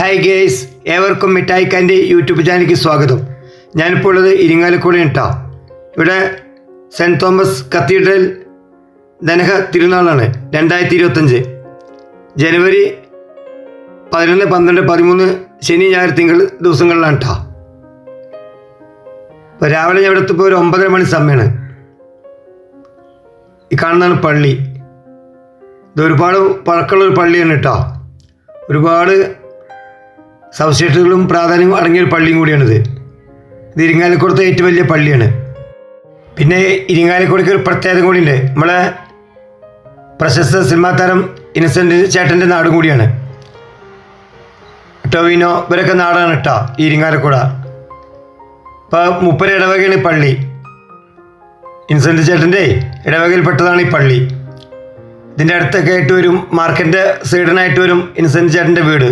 Hi guys, ഏവർക്കും മിഠായിക്കാൻ്റെ YouTube ചാനലിലേക്ക് സ്വാഗതം. ഞാനിപ്പോൾ ഉള്ളത് ഇരിങ്ങാലക്കുട കേട്ടോ. ഇവിടെ സെൻറ്റ് തോമസ് കത്തീഡ്രൽ ധനഹ തിരുനാളാണ് 2025 ജനുവരി 11, 12, 13 ശനി ഞായർ തിങ്കൾ ദിവസങ്ങളിലാണ് കേട്ടോ. ഇപ്പോൾ രാവിലെ ഞാൻ ഇവിടെ എത്തിയപ്പോൾ ഒരു 9:30 മണി സമയമാണ്. ഈ കാണുന്നതാണ് പള്ളി. ഇത് ഒരുപാട് പഴക്കമുള്ളൊരു പള്ളിയാണ് കേട്ടോ. ഒരുപാട് സവിശേഷതകളും പ്രാധാന്യവും അടങ്ങിയൊരു പള്ളിയും കൂടിയാണിത്. ഇത് ഇരിങ്ങാലക്കുടത്തെ ഏറ്റവും വലിയ പള്ളിയാണ്. പിന്നെ ഇരിങ്ങാലക്കുടയ്ക്ക് ഒരു പ്രത്യേകത കൂടിയുണ്ട്. നമ്മളെ പ്രശസ്ത സിനിമാ താരം ഇന്നസെൻ്റ് ചേട്ടൻ്റെ നാടും കൂടിയാണ്. ടൊവിനോ ഇവരൊക്കെ നാടാണ് കേട്ടോ ഈ ഇരിങ്ങാലക്കുട. ഇപ്പോൾ മുപ്പര ഇടവകയാണ് ഈ പള്ളി. ഇന്നസെൻ്റ് ചേട്ടൻ്റെ ഇടവകയിൽപ്പെട്ടതാണ് ഈ പള്ളി. ഇതിൻ്റെ അടുത്തൊക്കെ ആയിട്ട് വരും, മാർക്കറ്റിൻ്റെ സൈഡിനായിട്ട് വരും ഇന്നസെൻ്റ് ചേട്ടൻ്റെ വീട്.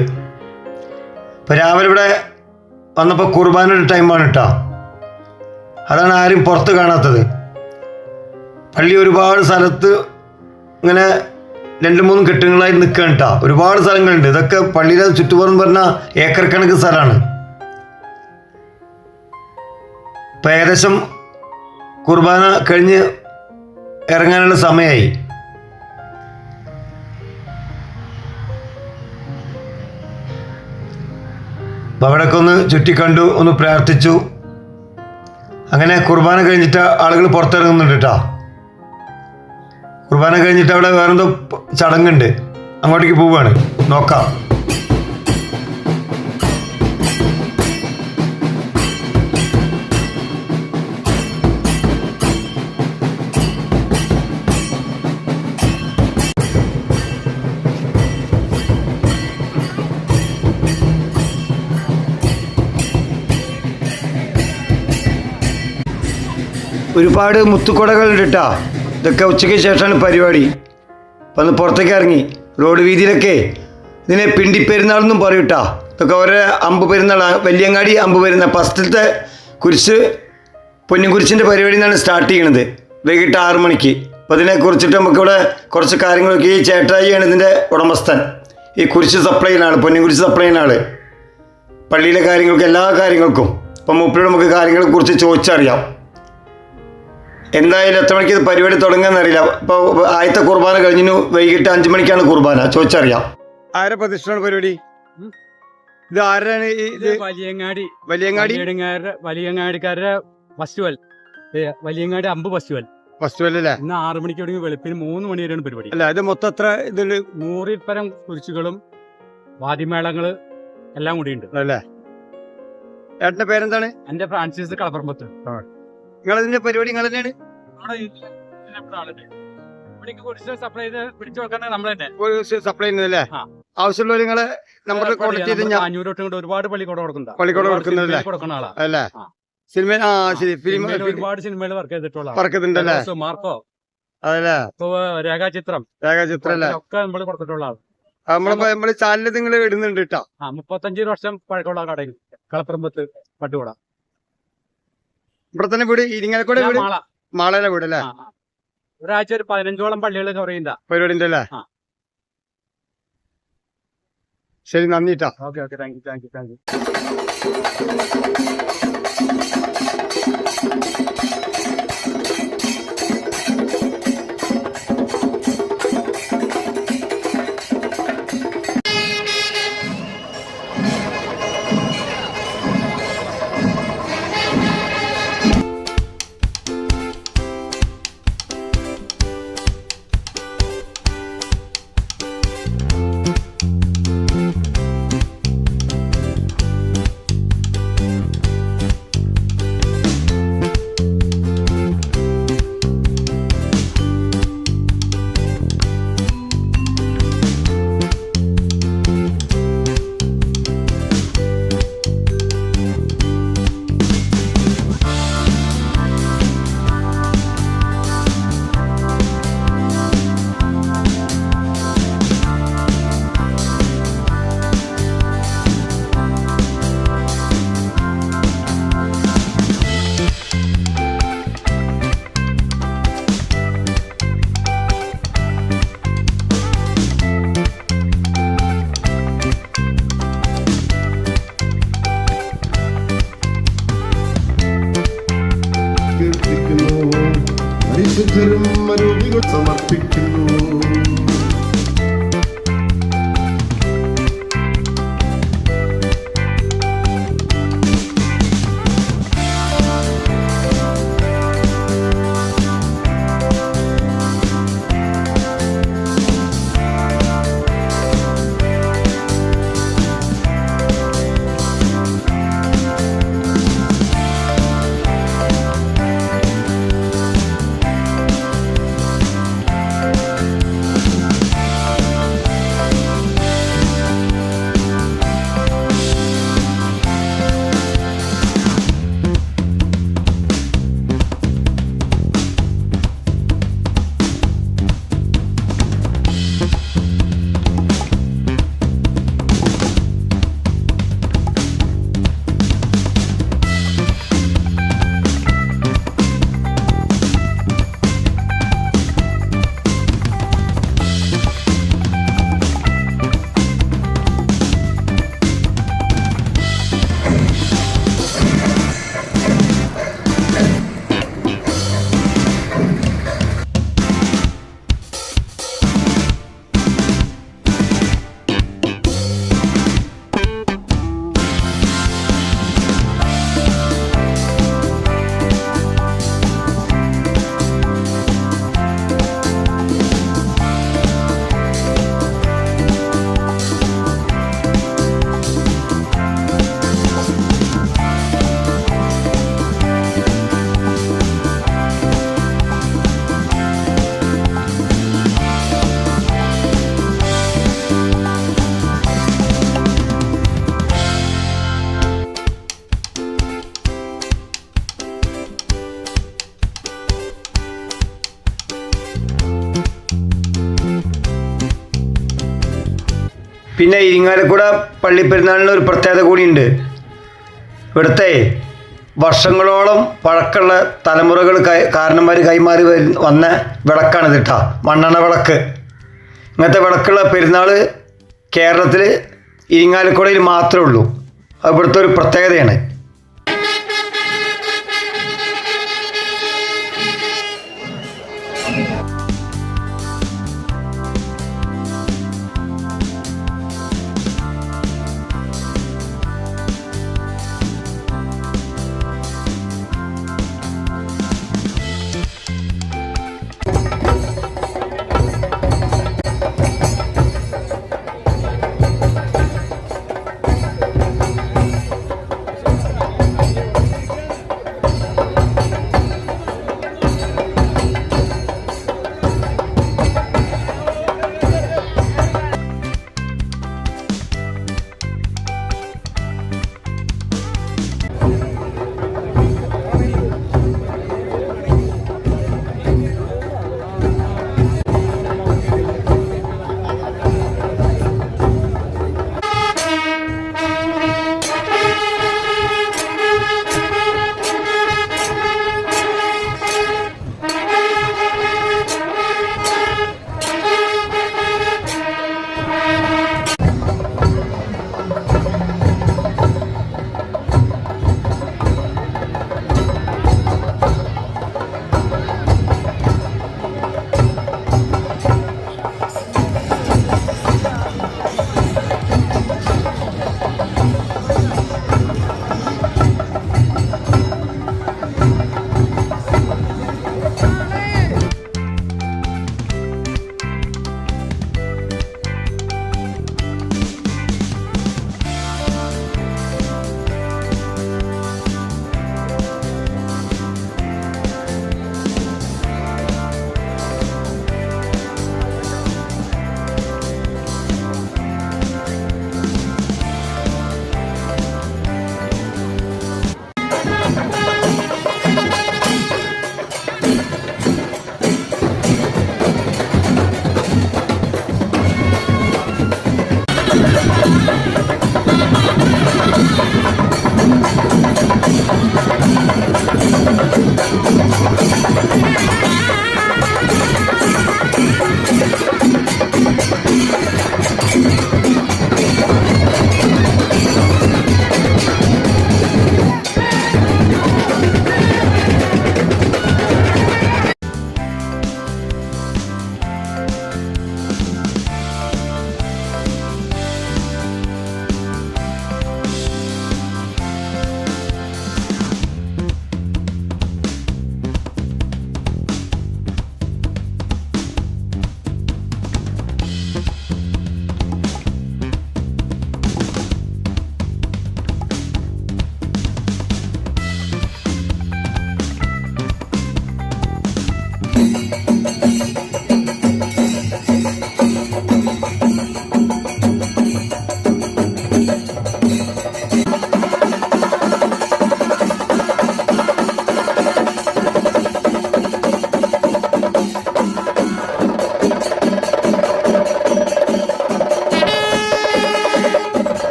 ഇപ്പോൾ രാവിലെ ഇവിടെ വന്നപ്പോൾ കുർബാനയുടെ ടൈമാണ് കേട്ടോ. അതാണ് ആരും പുറത്ത് കാണാത്തത്. പള്ളി ഒരുപാട് സ്ഥലത്ത് ഇങ്ങനെ 2-3 കെട്ടുകളായി നിൽക്കുകയാണ് കേട്ടോ. ഒരുപാട് സ്ഥലങ്ങളുണ്ട്. ഇതൊക്കെ പള്ളിയുടെ ചുറ്റുപുറം പറഞ്ഞാൽ ഏക്കർ കണക്ക് സ്ഥലമാണ്. ഇപ്പം ഏകദേശം കുർബാന കഴിഞ്ഞ് ഇറങ്ങാനുള്ള സമയമായി. അപ്പോൾ അവിടെയൊക്കെ ഒന്ന് ചുറ്റിക്കണ്ടു, ഒന്ന് പ്രാർത്ഥിച്ചു. അങ്ങനെ കുർബാന കഴിഞ്ഞിട്ട് ആളുകൾ പുറത്തിറങ്ങുന്നുണ്ട് കേട്ടോ. കുർബാന കഴിഞ്ഞിട്ട് അവിടെ വേറെന്തോ ചടങ്ങുണ്ട്, അങ്ങോട്ടേക്ക് പോവുകയാണ്. നോക്കാം. ഒരുപാട് മുത്തുക്കുടകളുണ്ട് കേട്ടോ. ഇതൊക്കെ ഉച്ചയ്ക്ക് ശേഷമാണ് പരിപാടി. അപ്പം അന്ന് പുറത്തേക്ക് ഇറങ്ങി റോഡ് വീതിയിലൊക്കെ ഇതിനെ പിണ്ടിപ്പെരുന്നാളെന്നും പറയും കേട്ടോ. ഇതൊക്കെ ഓരോ അമ്പ് പെരുന്നാളാണ്. വലിയങ്ങാടി അമ്പ് പെരുന്നാൾ ഫസ്റ്റത്തെ കുരിശ്, പൊന്നുംകുരിശിൻ്റെ പരിപാടി നിന്നാണ് സ്റ്റാർട്ട് ചെയ്യണത് വൈകിട്ട് 6 മണിക്ക്. അപ്പോൾ അതിനെക്കുറിച്ചിട്ട് നമുക്കിവിടെ കുറച്ച് കാര്യങ്ങളൊക്കെ, ഈ ചേട്ടായിയാണ് ഇതിൻ്റെ ഉടമസ്ഥൻ. ഈ കുരിശ് സപ്ലൈ ചെയ്യുന്ന ആൾ, പൊന്നുംകുരിശ് സപ്ലൈ ചെയ്യുന്ന ആൾ. പള്ളിയിലെ കാര്യങ്ങൾക്കും എല്ലാ കാര്യങ്ങൾക്കും ഇപ്പം മൂപ്പരോട് നമുക്ക് കാര്യങ്ങളെക്കുറിച്ച് ചോദിച്ചറിയാം. എന്തായാലും എത്ര മണിക്ക് ഇത് പരിപാടി തുടങ്ങുകയെന്നറിയില്ല. ഇപ്പോൾ ആദ്യത്തെ കുർബാന കഴിഞ്ഞു, വൈകിട്ട് 5 മണിക്കാണ് കുർബാന. ചോദിച്ചറിയാം. ആരെ പ്രതിഷ്ഠയാണ് പരിപാടി? ഇത് ആരാണ്? ഇത് വലിയങ്ങാടിക്കാരുടെ ഫെസ്റ്റിവൽ, വലിയങ്ങാടി അമ്പ് ഫെസ്റ്റിവൽ അല്ലേ? ഇന്ന് 6 മണിക്ക് തുടങ്ങി വെളുപ്പിന് 3 മണി വരെയാണ് പരിപാടി. അല്ല, ഇത് മൊത്തം എത്ര? ഇതിൽ 100-ൽ പരം കുരിശുകളും വാദ്യമേളങ്ങള് എല്ലാം കൂടിയുണ്ട് അല്ലേ? ഏട്ടൻ്റെ പേരെന്താണ്? എന്റെ ഫ്രാൻസിസ് കളപ്പുറമ്പത്ത്. നിങ്ങളിതിന്റെ പരിപാടി നിങ്ങൾ തന്നെയാണ്? സപ്ലൈ ചെയ്ത് പിടിച്ചു വെക്കാൻ നമ്മൾ തന്നെ സപ്ലൈ ചെയ്യുന്നതല്ലേ? ആവശ്യമുള്ള നിങ്ങളെ നമ്പറിൽ കോൺടാക്ട് ചെയ്ത് 500 തൊട്ട് ഒരുപാട് പള്ളിക്കൂടെ കൊടുക്കുന്നതല്ലേ? കൊടുക്കുന്ന ആളാ അല്ലേ? സിനിമ ശരി, ഫിലിം ഒരുപാട് സിനിമയിൽ വർക്ക് ചെയ്തിട്ടുള്ള വർക്കുന്നുണ്ടല്ലേ? മാർക്കോ അതല്ലേ? രേഖാചിത്രം അല്ലേ? ഒക്കെ നമ്മൾ കൊടുത്തിട്ടുള്ള ആള്. നമ്മള് ചാനലിൽ നിങ്ങൾ ഇടുന്നുണ്ട് കേട്ടോ. 35 വർഷം പഴക്കമുള്ള കടയിൽ കളപ്പുറമ്പത്ത് പട്ടുകൂട. ഇവിടെ തന്നെ വീട് ഇരിങ്ങാലക്കുട വീട്, മാളയിലെ വീട് അല്ലേ? ഒരാഴ്ച ഒരു 15ഓളം പള്ളികൾ കുറയുന്ന പരിപാടി ഉണ്ടല്ലേ? ശരി, നന്ദി കേട്ടോ. Okay, thank you. സമർപ്പിക്കുന്നു. പിന്നെ ഇരിങ്ങാലക്കുട പള്ളിപ്പെരുന്നാളിന് ഒരു പ്രത്യേകത കൂടിയുണ്ട്. ഇവിടുത്തെ വർഷങ്ങളോളം പഴക്കമുള്ള തലമുറകൾ കാരണന്മാർ കൈമാറി വന്ന വിളക്കാണിത് കേട്ടോ, മണ്ണെണ്ണ വിളക്ക്. ഇങ്ങനത്തെ വിളക്കുള്ള പെരുന്നാൾ കേരളത്തിൽ ഇരിങ്ങാലക്കുടയിൽ മാത്രമേ ഉള്ളൂ. അത് ഇവിടുത്തെ ഒരു പ്രത്യേകതയാണ്.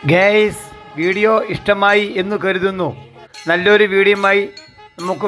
ഗൈസ് വീഡിയോ ഇഷ്ടമായി എന്ന് കരുതുന്നു. നല്ലൊരു വീഡിയോയുമായി നമുക്ക്